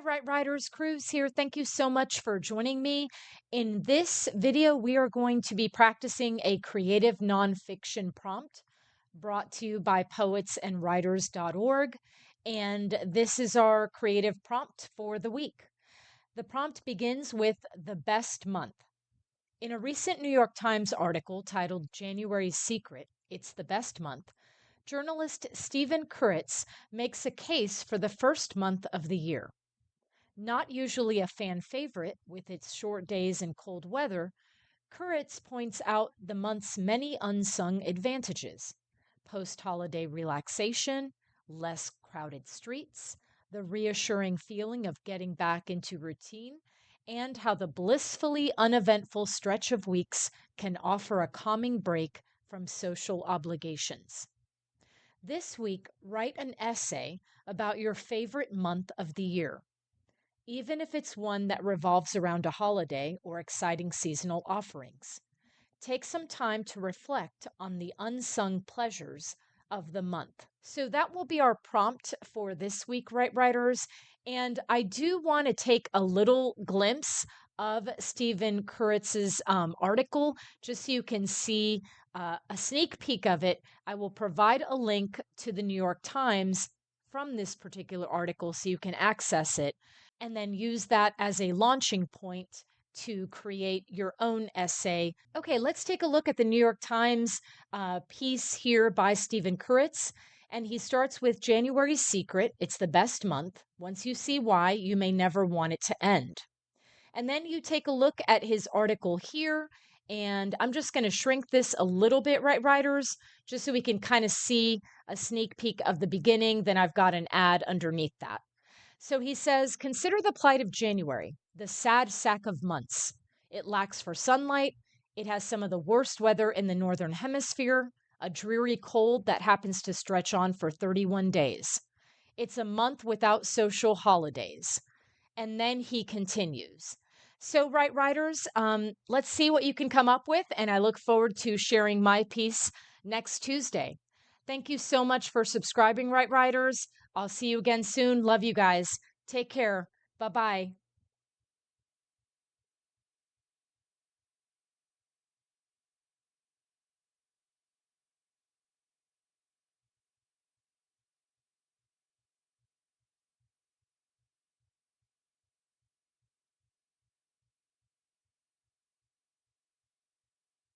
Right Writers, Cruz here. Thank you so much for joining me. In this video, we are going to be practicing a creative nonfiction prompt brought to you by poetsandwriters.org. And this is our creative prompt for the week. The prompt begins with the best month. In a recent New York Times article titled January's Secret, It's the Best Month, journalist Steven Kurutz makes a case for the first month of the year. Not usually a fan favorite with its short days and cold weather, Kurutz points out the month's many unsung advantages: post holiday relaxation, less crowded streets, the reassuring feeling of getting back into routine, and how the blissfully uneventful stretch of weeks can offer a calming break from social obligations. This week, write an essay about your favorite month of the year, even if it's one that revolves around a holiday or exciting seasonal offerings. Take some time to reflect on the unsung pleasures of the month. So that will be our prompt for this week, Right Writers. And I do want to take a little glimpse of Steven Kurutz's article, just so you can see a sneak peek of it. I will provide a link to the New York Times from this particular article so you can access it and then use that as a launching point to create your own essay. Okay, let's take a look at the New York Times piece here by Steven Kurutz. And he starts with January's Secret. It's the best month. Once you see why, you may never want it to end. And then you take a look at his article here. And I'm just going to shrink this a little bit, Right Writers, just so we can kind of see a sneak peek of the beginning. Then I've got an ad underneath that. So he says, consider the plight of January, the sad sack of months. It lacks for sunlight. It has some of the worst weather in the Northern Hemisphere, a dreary cold that happens to stretch on for 31 days. It's a month without social holidays. And then he continues. So, Right Writers, let's see what you can come up with. And I look forward to sharing my piece next Tuesday. Thank you so much for subscribing, Right Writers. I'll see you again soon. Love you guys. Take care. Bye bye.